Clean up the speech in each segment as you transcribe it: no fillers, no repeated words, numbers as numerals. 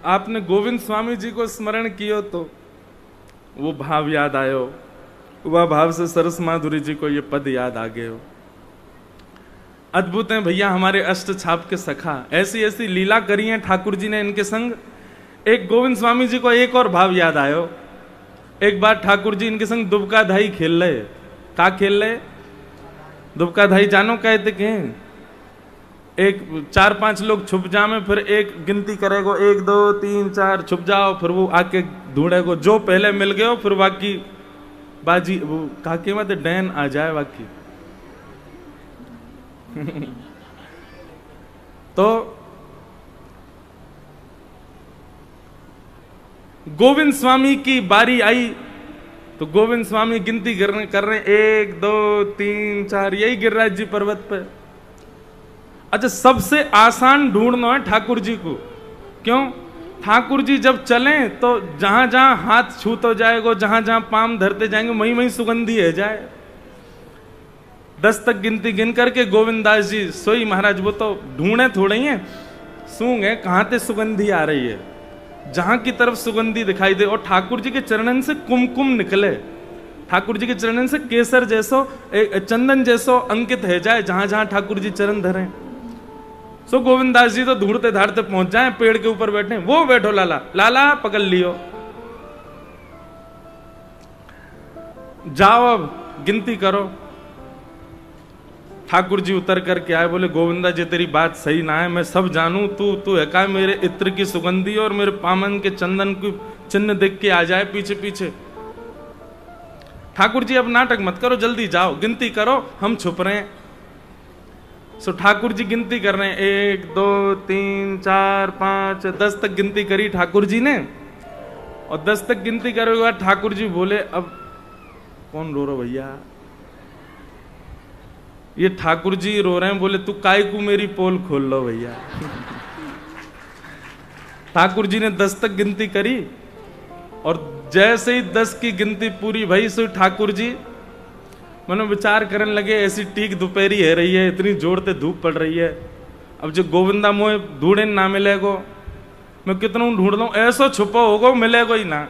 आपने गोविंद स्वामी जी को स्मरण कियो तो वो भाव याद आयो, वह भाव से सरस माधुरी जी को ये पद याद आ गए हो। अद्भुत है भैया हमारे अष्ट छाप के सखा, ऐसी ऐसी लीला करी है ठाकुर जी ने इनके संग। एक गोविंद स्वामी जी को एक और भाव याद आयो। एक बार ठाकुर जी इनके संग दुबका धाई खेल रहे। का खेल रहे? दुबका धाई जानो कहते के? एक 4-5 लोग छुप जामे, फिर एक गिनती करेगो 1 2 3 4 छुप जाओ, फिर वो आके ढूंढेगो, जो पहले मिल गए हो फिर बाकी बाजी वो काके मत डैन आ जाए बाकी। तो गोविंद स्वामी की बारी आई तो गोविंद स्वामी गिनती कर रहे 1 2 3 4, यही गिरिराज जी पर्वत पे। अच्छा, सबसे आसान ढूंढना है ठाकुर जी को। क्यों? ठाकुर जी जब चलें तो जहां जहां हाथ छूत हो जाएगा, जहां जहां पाम धरते जाएंगे वहीं वहीं सुगंधी है जाए। 10 तक गिनती गिन करके गोविंदास जी सोई महाराज वो तो ढूंढे थोड़े ही है, सूंघे कहां से सुगंधी आ रही है, जहां की तरफ सुगंधी दिखाई दे। और ठाकुर जी के चरणन से कुमकुम निकले, ठाकुर जी के चरणन से केसर जैसो चंदन जैसो अंकित है जाए जहां जहां ठाकुर जी चरण धरे। सो गोविंदास जी तो ढूंढते धाड़ते पहुंच जाए, पेड़ के ऊपर बैठे, वो बैठो लाला, लाला पकड़ लियो, जाओ अब गिनती करो। ठाकुर जी उतर करके आए, बोले गोविंदा जी तेरी बात सही ना है, मैं सब जानू, तू है का मेरे इत्र की सुगंधी और मेरे पामन के चंदन की चिन्ह देख के आ जाए पीछे पीछे। ठाकुर जी अब नाटक मत करो, जल्दी जाओ गिनती करो, हम छुप रहे हैं। सो ठाकुर जी गिनती कर रहे हैं, 1 2 3 4 5 10 तक गिनती करी ठाकुर जी ने। और 10 तक गिनती करने के बाद ठाकुर जी बोले अब कौन रो रहा भैया? ये ठाकुर जी रो रहे हैं। बोले तू काय को मेरी पोल खोल लो भैया। ठाकुर जी ने 10 तक गिनती करी और जैसे ही 10 की गिनती पूरी भई सो ठाकुर जी मनो विचार करने लगे, ऐसी टीक दोपहरी है रही है, इतनी जोर से धूप पड़ रही है, अब जो गोविंदा मोए ढूंढे ना मिलेगो, मैं कितना ढूंढ लूं, ऐसा छुपा होगा मिलेगा ही ना।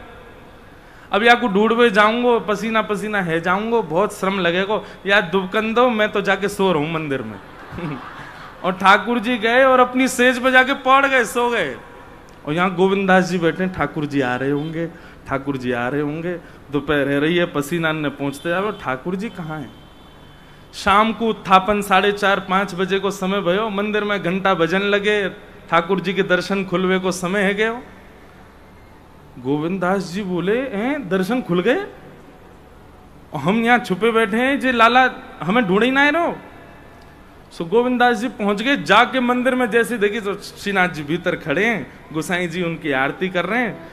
अब या को ढूंढवे जाऊंगो, पसीना पसीना है जाऊंगो, बहुत श्रम लगेगा, या दुबकन दो, मैं तो जाके सो रहा हूं मंदिर में। और ठाकुर जी गए और अपनी सेज पे जाके पड़ गए, सो गए। और यहाँ गोविंदास जी बैठे, ठाकुर जी आ रहे होंगे, ठाकुर जी आ रहे होंगे, दोपहर है रही है, पसीना ने पहुंचते जा रहे, ठाकुर जी कहाँ हैं? शाम को उत्थापन 4:30-5 बजे को समय भयो, मंदिर में घंटा बजन लगे, ठाकुर जी के दर्शन खुलवे को समय है गयो। गोविंदास जी बोले हैं दर्शन खुल गए, हम यहाँ छुपे बैठे हैं, जे लाला हमें ढूंढ ही ना रहो। सो गोविंदास जी पहुंच गए, जाके मंदिर में जैसे देखी तो श्रीनाथ जी भीतर खड़े हैं, गोसाई जी उनकी आरती कर रहे हैं।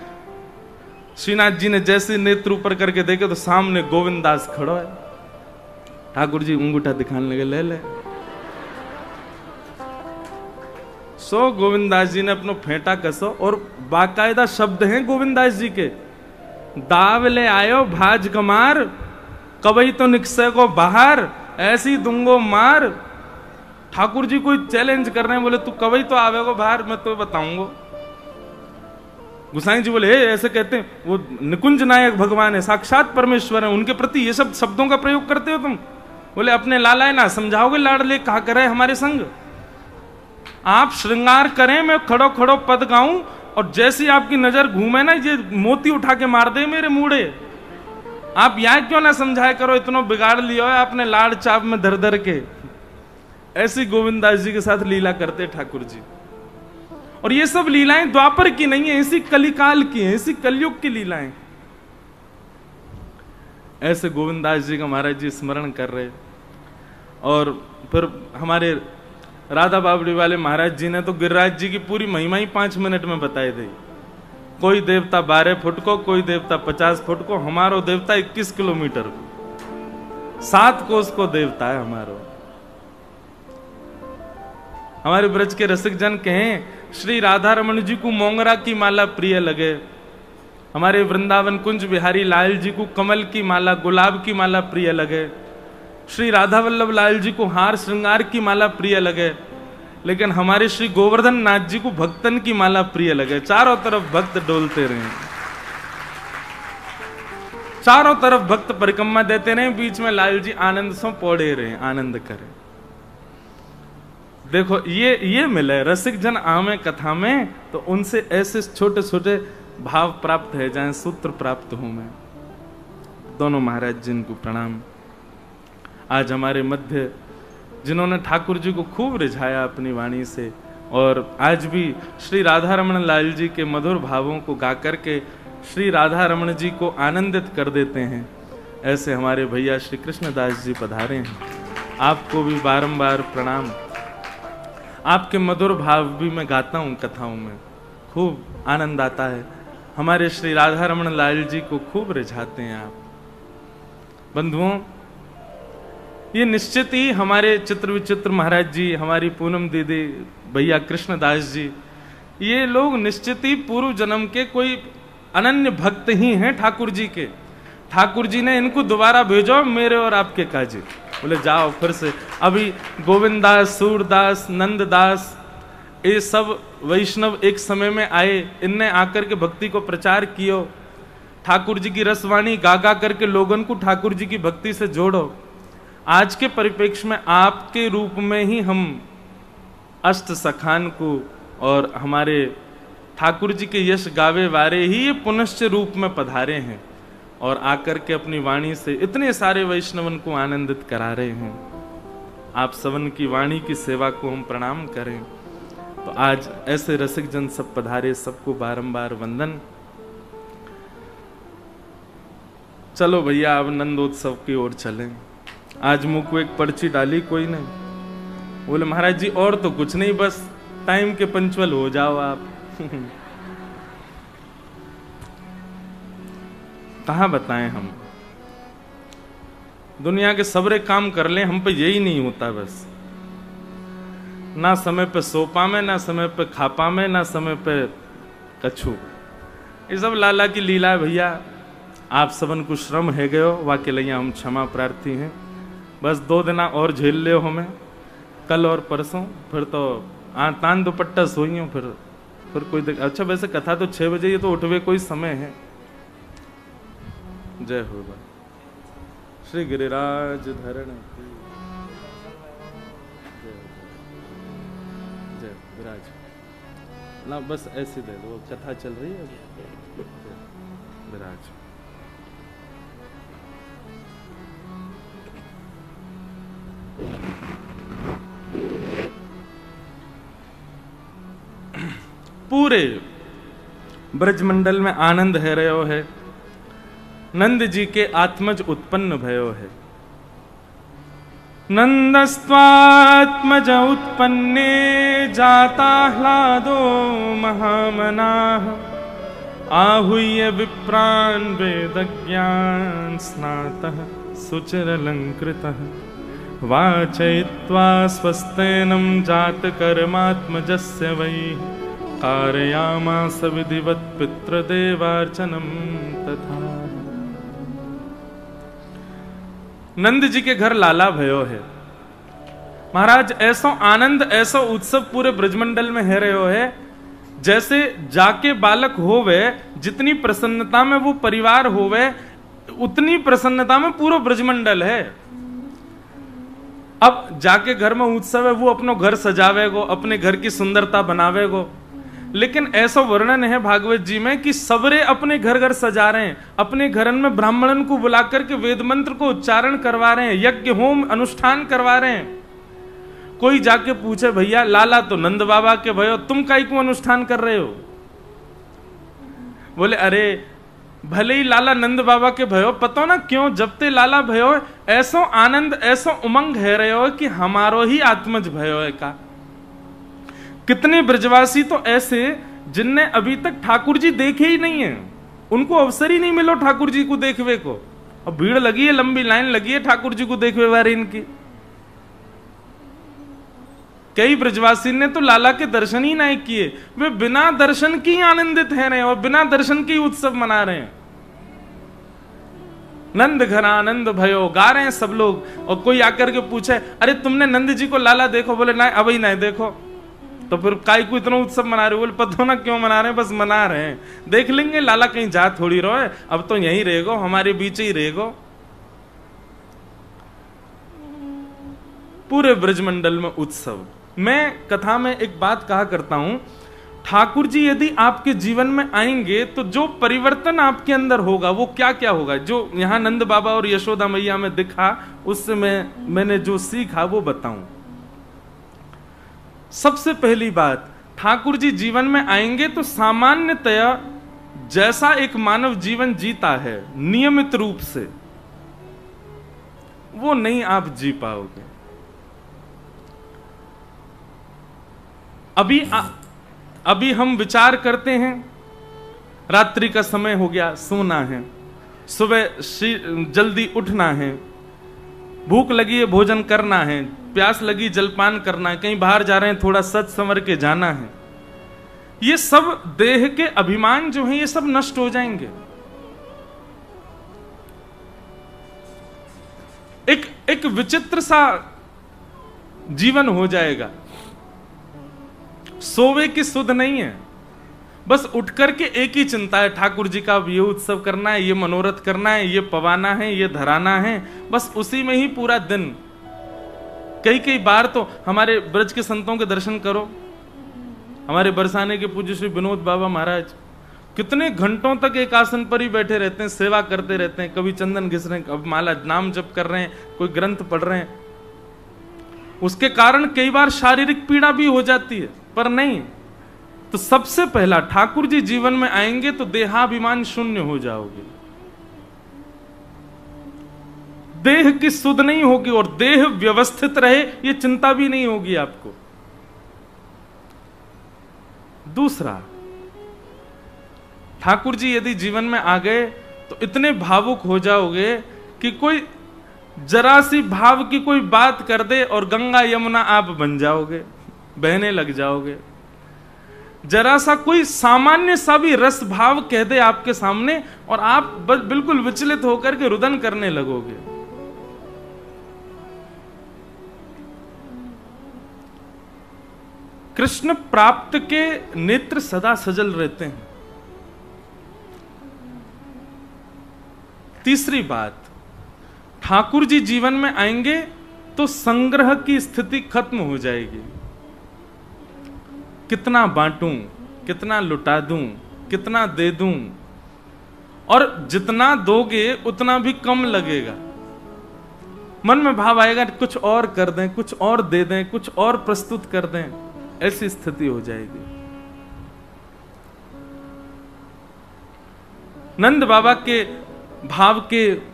श्रीनाथ जी ने जैसे नेत्र ऊपर करके देखे तो सामने गोविंदास खड़ो है। ठाकुर जी अंगूठा दिखाने लगे, ले ले। सो गोविंदास जी ने अपनो फेंटा कसो और बाकायदा शब्द हैं गोविंदास जी के, दाव ले आयो भाज कमार, कबई तो निकसे को बाहर, ऐसी दूंगो मार। ठाकुर जी कोई चैलेंज कर रहे हैं, बोले तू कबई तो आवेगो बाहर, मैं तो बताऊंगो। गुसाई जी बोले ऐसे कहते हैं, वो निकुंज नायक भगवान है, साक्षात परमेश्वर है, उनके प्रति ये सब शब्दों का प्रयोग करते हो तुम? बोले अपने लाला है ना समझाओगे, लाडले कहा करे हमारे संग, आप श्रृंगार करें, मैं खड़ो खड़ो पद गाऊं और जैसी आपकी नजर घूमे ना ये मोती उठा के मार दे मेरे मूड़े। आप यहां क्यों ना समझाए करो, इतना बिगाड़ लिया है आपने लाड़ चाप में धर धर के। ऐसी गोविंदास जी के साथ लीला करते ठाकुर जी। और ये सब लीलाएं द्वापर की नहीं है, इसी कलिकाल की है, इसी कलयुग की लीलाएं। ऐसे गोविंदास जी का महाराज जी स्मरण कर रहे। और फिर हमारे राधा बाबड़ी वाले महाराज जी ने तो गिरिराज जी की पूरी महिमा ही 5 मिनट में बताई दी। कोई देवता 12 फुट को, कोई देवता 50 फुट को, हमारो देवता 21 किलोमीटर को, 7 कोस को देवता है हमारो। हमारे ब्रज के रसिक जन कहें श्री राधा रमन जी को मोंगरा की माला प्रिय लगे, हमारे वृंदावन कुंज बिहारी लाल जी को कमल की माला, गुलाब की माला प्रिय लगे, श्री राधा वल्लभ लाल जी को हार श्रृंगार की माला प्रिय लगे, लेकिन हमारे श्री गोवर्धन नाथ जी को भक्तन की माला प्रिय लगे। चारों तरफ भक्त डोलते रहे, चारों तरफ भक्त परिक्रमा देते रहे, बीच में लाल जी आनंद से पौड़े रहे, आनंद करें। देखो ये मिले रसिक जन आमे कथा में, तो उनसे ऐसे छोटे छोटे भाव प्राप्त है जाए, सूत्र प्राप्त हूं मैं। दोनों महाराज जी को प्रणाम। आज हमारे मध्य जिन्होंने ठाकुर जी को खूब रिझाया अपनी वाणी से, और आज भी श्री राधा रमण लाल जी के मधुर भावों को गा करके श्री राधा रमण जी को आनंदित कर देते हैं, ऐसे हमारे भैया श्री कृष्णदास जी पधारे हैं। आपको भी बारंबार प्रणाम। आपके मधुर भाव भी मैं गाता हूँ कथाओं में, खूब आनंद आता है। हमारे श्री राधा रमण लाल जी को खूब रिझाते हैं आप। बंधुओं, ये निश्चित ही हमारे चित्र विचित्र महाराज जी, हमारी पूनम दीदी, भैया कृष्णदास जी, ये लोग निश्चित ही पूर्व जन्म के कोई अनन्य भक्त ही हैं ठाकुर जी के। ठाकुर जी ने इनको दोबारा भेजो मेरे और आपके काजे। बोले जाओ फिर से। अभी गोविंदास, सूरदास, नंददास, ये सब वैष्णव एक समय में आए, इनने आकर के भक्ति को प्रचार कियो। ठाकुर जी की रसवाणी गा गा करके लोगों को ठाकुर जी की भक्ति से जोड़ो। आज के परिप्रेक्ष्य में आपके रूप में ही हम अष्ट सखान को और हमारे ठाकुर जी के यश गावे वारे ही ये पुनश्च रूप में पधारे हैं, और आकर के अपनी वाणी से इतने सारे वैष्णवन को आनंदित करा रहे हैं। आप सबन की वाणी की सेवा को हम प्रणाम करें। तो आज ऐसे रसिक जन सब पधारे, सबको बारंबार वंदन। चलो भैया अब नंदोत्सव की ओर चलें। आज मुझ को एक पर्ची डाली कोई ने, बोले महाराज जी और तो कुछ नहीं, बस टाइम के पंचुअल हो जाओ आप। कहाँ बताएं हम, दुनिया के सबरे काम कर लें, हम पे यही नहीं होता। बस ना समय पे सोपा में, ना समय पे खापा में, ना समय पे कछू। ये सब लाला की लीला है भैया। आप सबन को श्रम है गयो, वाके लिया हम क्षमा प्रार्थी हैं। बस 2 दिन और झेल ले हमें, कल और परसों, फिर तो तान दुपट्टा सोइयो, फिर कोई अच्छा वैसे कथा तो 6 बजे, ये तो उठवे कोई समय है। जय हो श्री गिरिराज धरण की जय। विराज ना, बस ऐसे दे दो, कथा चल रही है। विराज पूरे ब्रजमंडल में आनंद है रहो है। नंद जी के आत्मज उत्पन्न भयो है। नंदस्त्वात्मज उत्पन्ने जाता ह्लादो महामनाः आहूय विप्रान् वेदज्ञान स्नातः सुचिरलंकृतः वाचयित्वा स्वस्तेनं जातकर्मात्मजस्य वै कारयामास विधिवत् पितृदेवार्चनं तथा। नंद जी के घर लाला भयो है। महाराज ऐसो आनंद, ऐसो उत्सव पूरे ब्रजमंडल में है रहे हो है, जैसे जाके बालक होवे, जितनी प्रसन्नता में वो परिवार होवे, उतनी प्रसन्नता में पूरा ब्रजमंडल है। अब जाके घर में उत्सव है, वो अपनो घर सजावेगो, अपने घर की सुंदरता बनावेगो। लेकिन ऐसा वर्णन है भागवत जी में कि सबरे अपने घर घर सजा रहे हैं, अपने घरन में ब्राह्मणन को बुला करके वेद मंत्र को उच्चारण करवा रहे हैं, यज्ञ होम अनुष्ठान करवा रहे हैं। कोई जाके पूछे भैया लाला तो नंद बाबा के भयो, तुम काई को अनुष्ठान कर रहे हो? बोले अरे भले ही लाला नंद बाबा के भयो, पता ना क्यों जब ते लाला भयो ऐसो आनंद, ऐसो उमंग है रहे हो कि हमारो ही आत्मज भयो है का। कितने ब्रजवासी तो ऐसे जिनने अभी तक ठाकुर जी देखे ही नहीं है, उनको अवसर ही नहीं मिलो ठाकुर जी को देखवे को। अब भीड़ लगी है, लंबी लाइन लगी है ठाकुर जी को देखवे वाले इनकी। कई ब्रजवासी ने तो लाला के दर्शन ही नहीं किए, वे बिना दर्शन की आनंदित है रहे और बिना दर्शन की उत्सव मना रहे हैं। नंद घर आनंद भयो गा रहे हैं सब लोग। और कोई आकर के पूछे अरे तुमने नंद जी को लाला देखो? बोले नहीं, अभी नहीं देखो। तो फिर काय को इतना उत्सव मना रहे हो? बोले पता ना क्यों मना रहे हैं, बस मना रहे हैं, देख लेंगे, लाला कहीं जा थोड़ी रहो है, अब तो यहीं रहेगो, हमारे बीच ही रहेगो। पूरे ब्रजमंडल में उत्सव। मैं कथा में एक बात कहा करता हूं, ठाकुर जी यदि आपके जीवन में आएंगे तो जो परिवर्तन आपके अंदर होगा वो क्या क्या होगा, जो यहां नंद बाबा और यशोदा मैया में दिखा, उससे मैंने जो सीखा वो बताऊं। सबसे पहली बात, ठाकुर जी जीवन में आएंगे तो सामान्यतया जैसा एक मानव जीवन जीता है नियमित रूप से, वो नहीं आप जी पाओगे। अभी हम विचार करते हैं, रात्रि का समय हो गया, सोना है, सुबह जल्दी उठना है, भूख लगी है, भोजन करना है, प्यास लगी, जलपान करना है, कहीं बाहर जा रहे हैं, थोड़ा सच संवर के जाना है। ये सब देह के अभिमान जो हैं ये सब नष्ट हो जाएंगे। एक विचित्र सा जीवन हो जाएगा। सोवे की सुध नहीं है, बस उठ करके एक ही चिंता है, ठाकुर जी का अब ये उत्सव करना है, ये मनोरथ करना है, ये पवाना है, ये धराना है, बस उसी में ही पूरा दिन। कई बार तो हमारे ब्रज के संतों के दर्शन करो, हमारे बरसाने के पूज्य श्री विनोद बाबा महाराज कितने घंटों तक एक आसन पर ही बैठे रहते हैं, सेवा करते रहते हैं, कभी चंदन घिस रहे हैं, कभी माला नाम जप कर रहे हैं, कोई ग्रंथ पढ़ रहे हैं। उसके कारण कई बार शारीरिक पीड़ा भी हो जाती है, पर नहीं। तो सबसे पहला, ठाकुर जी जीवन में आएंगे तो देहाभिमान शून्य हो जाओगे, देह की सुध नहीं होगी, और देह व्यवस्थित रहे ये चिंता भी नहीं होगी आपको। दूसरा, ठाकुर जी यदि जीवन में आ गए तो इतने भावुक हो जाओगे कि कोई जरा सी भाव की कोई बात कर दे और गंगा यमुना आप बन जाओगे, बहने लग जाओगे। जरा सा कोई सामान्य सा भी रस भाव कह दे आपके सामने और आप बिल्कुल विचलित होकर के रुदन करने लगोगे। कृष्ण प्राप्त के नेत्र सदा सजल रहते हैं। तीसरी बात, ठाकुर जी जीवन में आएंगे तो संग्रह की स्थिति खत्म हो जाएगी। कितना बांटूं, कितना लुटा दूं, कितना दे दूं, और जितना दोगे उतना भी कम लगेगा। मन में भाव आएगा कुछ और कर दें, कुछ और दे दें, कुछ और प्रस्तुत कर दें, ऐसी स्थिति हो जाएगी। नंद बाबा के भाव के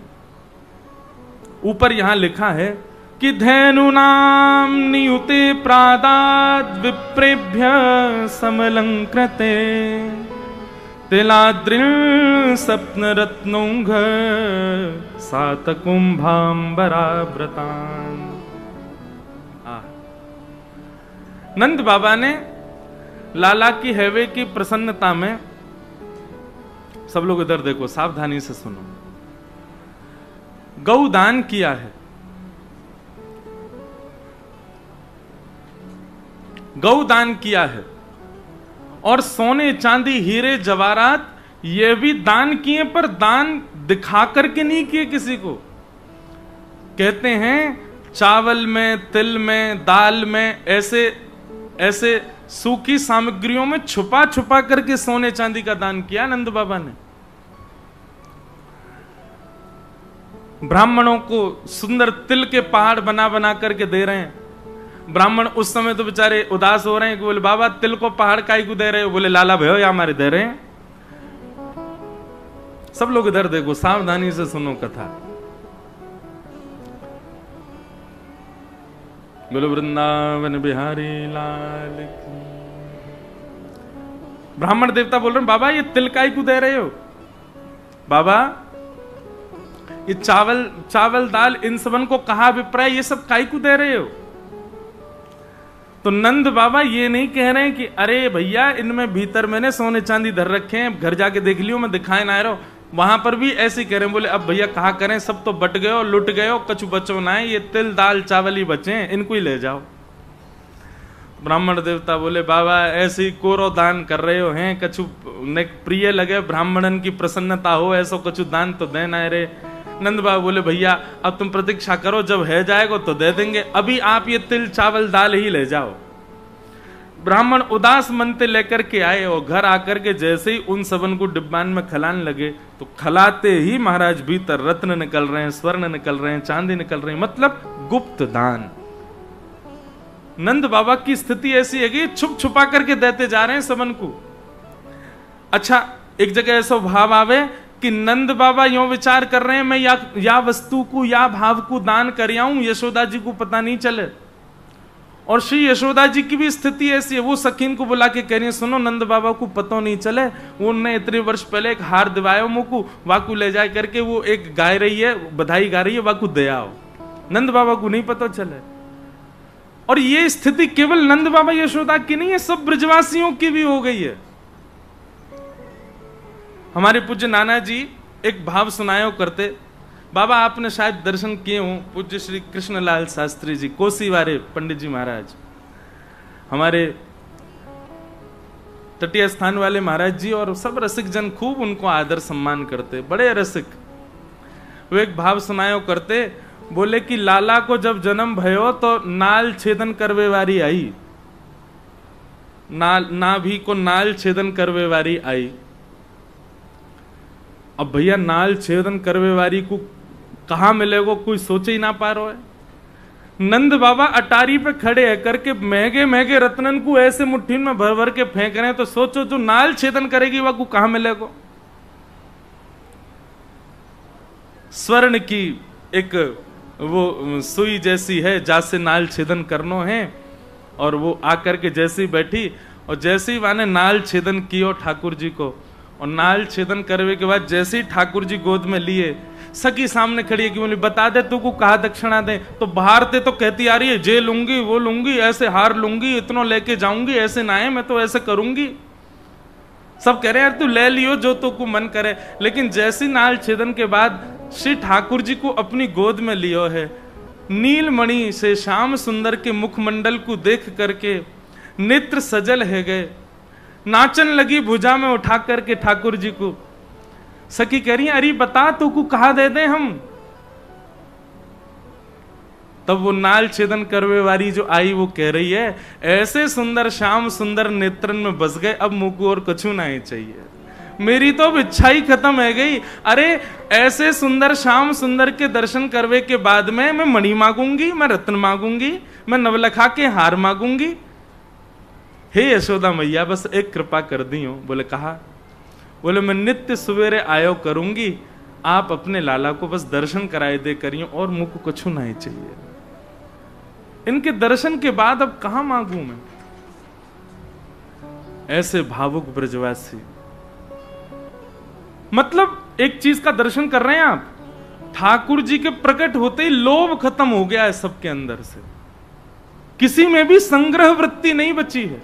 ऊपर यहां लिखा है कि धैनुनाम नियुते प्रादाद विप्रेभ्य समलंकृते तिलाद्रिन सप्न रत्नौघ सातकुंभांबराव्रतान। नंद बाबा ने लाला की हैवे की प्रसन्नता में, सब लोग इधर देखो, सावधानी से सुनो, गौदान किया है। गौदान किया है और सोने चांदी हीरे जवाहरात ये भी दान किए, पर दान दिखा करके नहीं किए किसी को। कहते हैं चावल में, तिल में, दाल में, ऐसे सूखी सामग्रियों में छुपा छुपा करके सोने चांदी का दान किया नंद बाबा ने। ब्राह्मणों को सुंदर तिल के पहाड़ बना बना करके दे रहे हैं। ब्राह्मण उस समय तो बेचारे उदास हो रहे हैं कि बोले बाबा तिल को पहाड़ काई को दे रहे हो? बोले लाला भयो या हमारे दे रहे हैं। सब लोग इधर देखो, सावधानी से सुनो कथा। बोलो वृंदावन बिहारी लाल की। ब्राह्मण देवता बोल रहे हैं बाबा ये तिल काई को दे रहे हो? बाबा ये चावल दाल इन सबन को कहा अभिप्राय, ये सब काई को दे रहे हो? तो नंद बाबा ये नहीं कह रहे हैं कि अरे भैया इनमें भीतर मैंने सोने चांदी धर रखे हैं, घर जाके देख लियो, मैं दिखाए ना रहा हूं। वहां पर भी ऐसे ही कह रहे हैं, बोले अब भैया कहा करें, सब तो बट गए, लुट गए, कछु बचो ना है, ये तिल दाल चावल ही बचे हैं, इनको ही ले जाओ। ब्राह्मण देवता बोले बाबा ऐसे ही कोरो दान कर रहे हो हैं, कछु ने प्रिय लगे ब्राह्मणन की प्रसन्नता हो, ऐसा कछु दान तो देना है रे। नंद बाबा बोले भैया अब तुम प्रतीक्षा करो, जब है जाएगा तो दे देंगे, अभी आप ये तिल चावल दाल ही ले जाओ। ब्राह्मण उदास मन से लेकर के आए और घर आकर के जैसे ही उन सबन को डिब्बान में खिलाने लगे तो खिलाते ही महाराज भीतर रत्न निकल रहे हैं, स्वर्ण निकल रहे हैं, चांदी निकल रही है, मतलब गुप्त दान। नंद बाबा की स्थिति ऐसी है कि छुप छुपा करके देते जा रहे हैं सबन को। अच्छा, एक जगह ऐसा भाव आवे कि नंद बाबा यूं विचार कर रहे हैं मैं या वस्तु को या भाव को दान कर आऊं, यशोदा जी को पता नहीं चले। और श्री यशोदा जी की भी स्थिति ऐसी है, वो सखीन को बुला के कह रही है सुनो नंद बाबा को पता नहीं चले, वो उन्होंने इतने वर्ष पहले एक हार दिवायो मुझको, वाकू ले जाए करके वो एक गाय रही है, बधाई गा रही है, वाकू दे आओ। नंद बाबा को नहीं पता चले। और ये स्थिति केवल नंद बाबा यशोदा की नहीं है, सब ब्रजवासियों की भी हो गई है। हमारे पूज्य नाना जी एक भाव सुनायो करते, बाबा आपने शायद दर्शन किए हों, पूज्य श्री कृष्णलाल शास्त्री जी, कोसी वाले पंडित जी महाराज, हमारे तटीय स्थान वाले महाराज जी, और सब रसिक जन खूब उनको आदर सम्मान करते, बड़े रसिक। वो एक भाव सुनायो करते, बोले कि लाला को जब जन्म भयो तो नाल छेदन करवे वारी आई, नाभि को नाल छेदन करवे वारी आई। अब भैया नाल छेदन करवे वारी को कहां मिलेगो, कोई सोच ही ना पा रहा है। नंद बाबा अटारी पे खड़े है करके महंगे महंगे रत्नन को ऐसे मुट्ठी में भर भर के फेंक रहे हैं, तो सोचो जो नाल छेदन करेगी वह को कहां मिलेगो। स्वर्ण की एक वो सुई जैसी है जैसे नाल छेदन करनो है, और वो आकर के जैसे ही बैठी और जैसे ही वाने नाल छेदन कियो ठाकुर जी को, और नाल छेदन करने के बाद जैसे ही ठाकुर जी गोद में लिए, सखी सामने खड़ी है कि बोली बता दे तू को कहा दक्षिणा दे, तो बाहर ते तो कहती आ रही है जे लूंगी वो लूंगी, ऐसे हार लूंगी, इतना लेके जाऊंगी, ऐसे ना है मैं तो ऐसे करूंगी। सब कह रहे यार तू ले लियो जो तो को मन करे। लेकिन जैसी नाल छेदन के बाद श्री ठाकुर जी को अपनी गोद में लियो है, नीलमणि से श्याम सुंदर के मुखमंडल को देख करके नेत्र सजल है गए, नाचन लगी भुजा में उठा करके ठाकुर जी को। सखी कह रही है अरे बता तू को कहा दे दे हम। तब वो नाल छेदन करवे वाली जो आई वो कह रही है ऐसे सुंदर श्याम सुंदर नेत्रन में बस गए, अब मुझ को और कछु नहीं चाहिए, मेरी तो अब इच्छा ही खत्म है गई। अरे ऐसे सुंदर श्याम सुंदर के दर्शन करवे के बाद में मैं मणि मांगूंगी, मैं रत्न मांगूंगी, मैं नवलखा के हार मांगूंगी। हे यशोदा मैया बस एक कृपा कर दी हो। बोले कहा, बोले मैं नित्य सवेरे आयो करूंगी, आप अपने लाला को बस दर्शन कराए दे करियो और मुझ को कुछ नहीं चाहिए। इनके दर्शन के बाद अब कहां मांगू मैं। ऐसे भावुक ब्रजवासी, मतलब एक चीज का दर्शन कर रहे हैं आप, ठाकुर जी के प्रकट होते ही लोभ खत्म हो गया है सबके अंदर से, किसी में भी संग्रह वृत्ति नहीं बची है।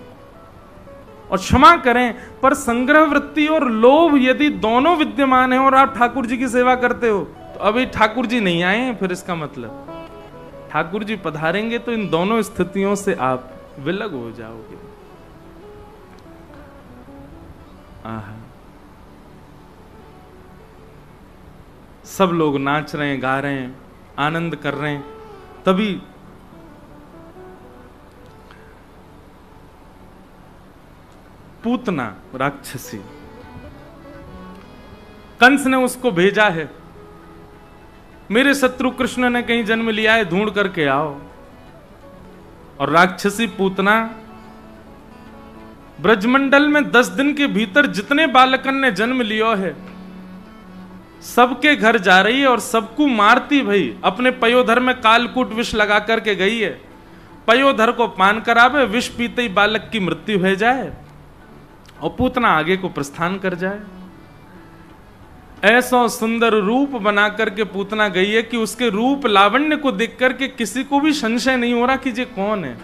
और क्षमा करें पर संग्रह वृत्ति और लोभ यदि दोनों विद्यमान है और आप ठाकुर जी की सेवा करते हो, तो अभी ठाकुर जी नहीं आए हैं, फिर इसका मतलब ठाकुर जी पधारेंगे तो इन दोनों स्थितियों से आप विलग हो जाओगे। सब लोग नाच रहे हैं, गा रहे हैं, आनंद कर रहे हैं, तभी पूतना राक्षसी, कंस ने उसको भेजा है, मेरे शत्रु कृष्ण ने कहीं जन्म लिया है, ढूंढ करके आओ। और राक्षसी पूतना ब्रजमंडल में 10 दिन के भीतर जितने बालकन ने जन्म लियो है सबके घर जा रही है और सबको मारती भाई। अपने पयोधर में कालकूट विष लगा करके गई है, पयोधर को पान करावे, विष पीते ही बालक की मृत्यु हो जाए और पूतना आगे को प्रस्थान कर जाए। ऐसा सुंदर रूप बना करके पूतना गई है कि उसके रूप लावण्य को देख करके किसी को भी संशय नहीं हो रहा कि ये कौन है।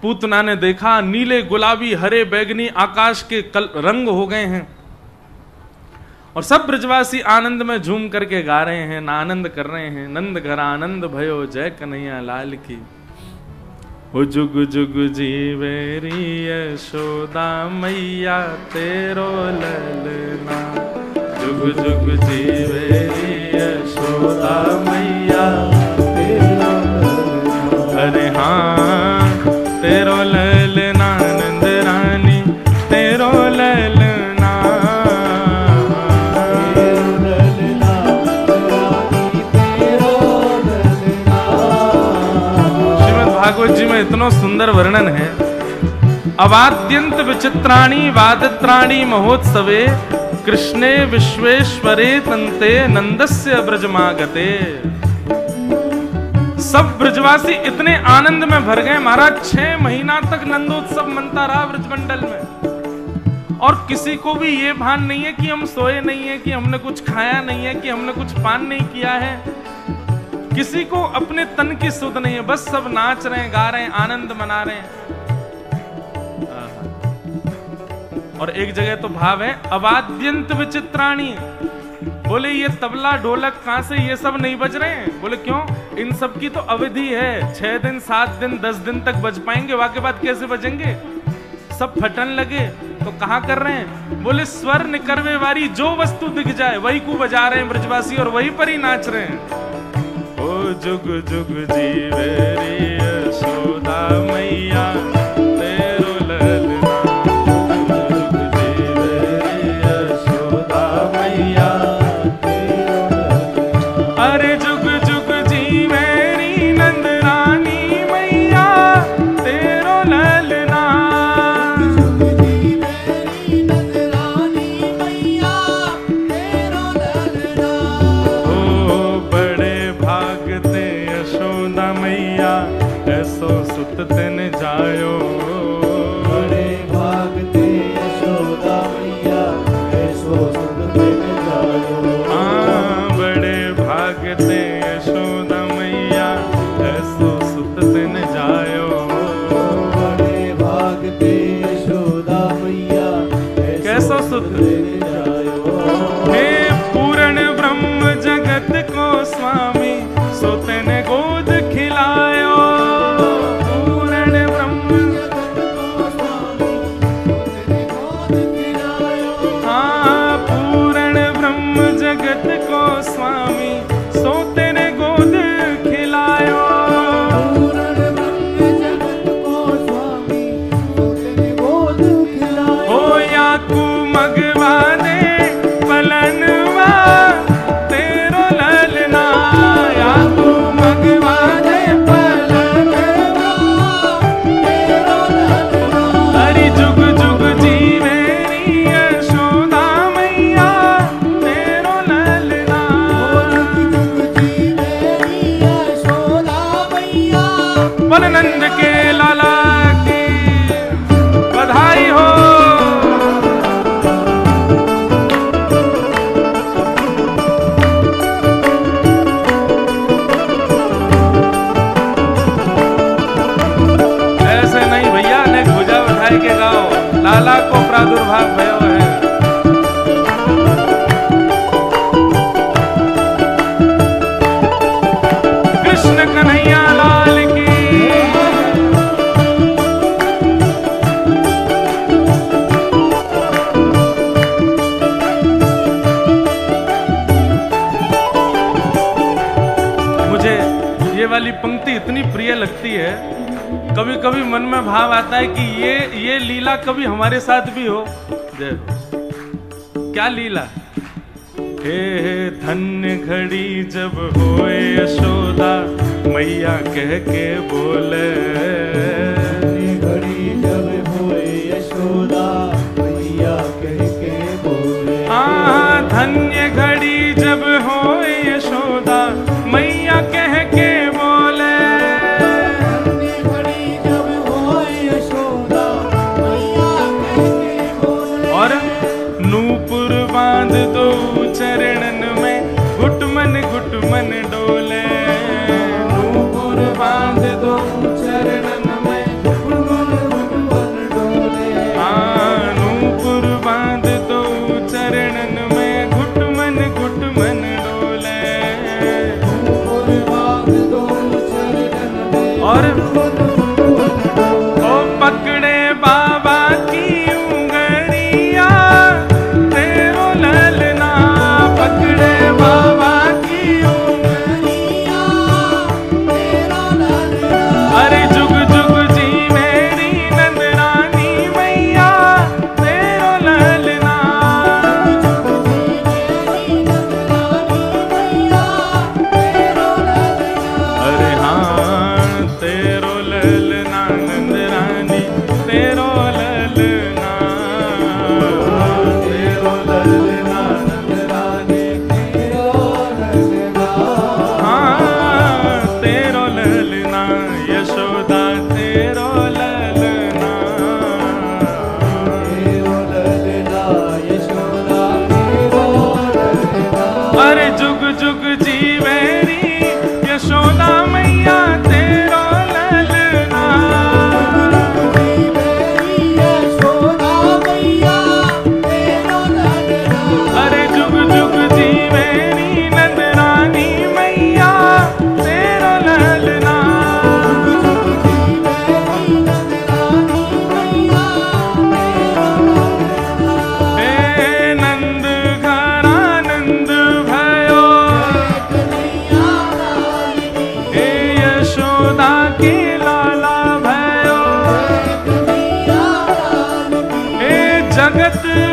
पूतना ने देखा नीले गुलाबी हरे बैगनी आकाश के रंग हो गए हैं और सब ब्रजवासी आनंद में झूम करके गा रहे हैं, आनंद कर रहे हैं। नंद घर आनंद भयो, जय कन्हैया लाल की। हो जुग जुग जीवेरी यशोदा मैया तेरो ललना, जुग जुग जीवेरी यशोदा मैया तेरो ललना। अरे हाँ तेरो ललना नंद रानी तेरो ललना। भागवत जी में इतना सुंदर वर्णन है। अवाद्यंत विचित्राणी वादत्राणी महोत्सवे कृष्णे विश्वेश्वरे तंते नंदस्य ब्रजमागते। सब ब्रजवासी इतने आनंद में भर गए महाराज, 6 महीना तक नंदोत्सव मनता रहा ब्रजमंडल में। और किसी को भी ये भान नहीं है कि हम सोए नहीं है, कि हमने कुछ खाया नहीं है, कि हमने कुछ पान नहीं किया है। किसी को अपने तन की सुध नहीं है, बस सब नाच रहे हैं, गा रहे हैं, आनंद मना रहे हैं। और एक जगह तो भाव है अवाद्यंत विचित्राणी। बोले ये तबला ढोलक कहां से ये सब नहीं बज रहे हैं? बोले क्यों? इन सब की तो अवधि है, 6 दिन 7 दिन 10 दिन तक बज पाएंगे, वाके बाद कैसे बजेंगे? सब फटन लगे तो कहां कर रहे हैं? बोले स्वर निकरवे वारी जो वस्तु दिख जाए वही को बजा रहे हैं ब्रजवासी और वही पर ही नाच रहे हैं। ओ जुग जुग जीवेरी यशोदा मैया तेरो ललना, जुग जुग जीवेरी यशोदा मैया तेरो ललना। अरे जुग जुग जीवेरी नंद रानी मैया तेरो ललना, जुग जीवेरी नंद रानी मैया तेरो ललना। ओ बड़े भागते यशोदा मैया ऐसो सुत तेन जायो, बड़े भागते यशोदा मैया ऐसो सुत तेन जायो। हाँ बड़े भागते यशोदा मैया ऐसो सुत तेन जायो, बड़े भागते यशोदा मैया कैसो सुत तेन जायो। हे पूर्ण ब्रह्म जगत को स्वामी सो तेने गोद खिलायो, पूर्ण ब्रह्म जगत को स्वामी सो तेने गोद खिलायो। हाँ पूर्ण ब्रह्म जगत को स्वामी सो तेने गोद खिलायो, पूर्ण ब्रह्म जगत को स्वामी सो तेने गोद खिलायो। हो याकू मगवा दे पलनवा तेरो ललना, याकू मगवा दे पलनवा तेरो ललना। हरि जुग जुग जीवेरी यशोदा मैया तेरो ललना, जुग जुग जीवेरी यशोदा मैया। बोल नंद के लाला की बधाई हो। ऐसे नहीं भैया, ने भुजा उठाए के गाओ, लाला को प्रादुर्भाव भयो है। कृष्ण कन्हैया लाल की। मुझे ये वाली पंक्ति इतनी प्रिय लगती है, कभी कभी मन में भाव आता है कि ये लीला कभी हमारे साथ भी हो। क्या लीला? हे धन्य घड़ी जब होए यशोदा मैया कह के बोले, घड़ी जब होए यशोदा मैया कह के बोले। हाँ धन्य घड़ी जब होए यशोदा मैया कह के बोले, और नूपुर बांध दो चरणन में घुटमन डोले, नूपुर बांध दो चरणन में जगत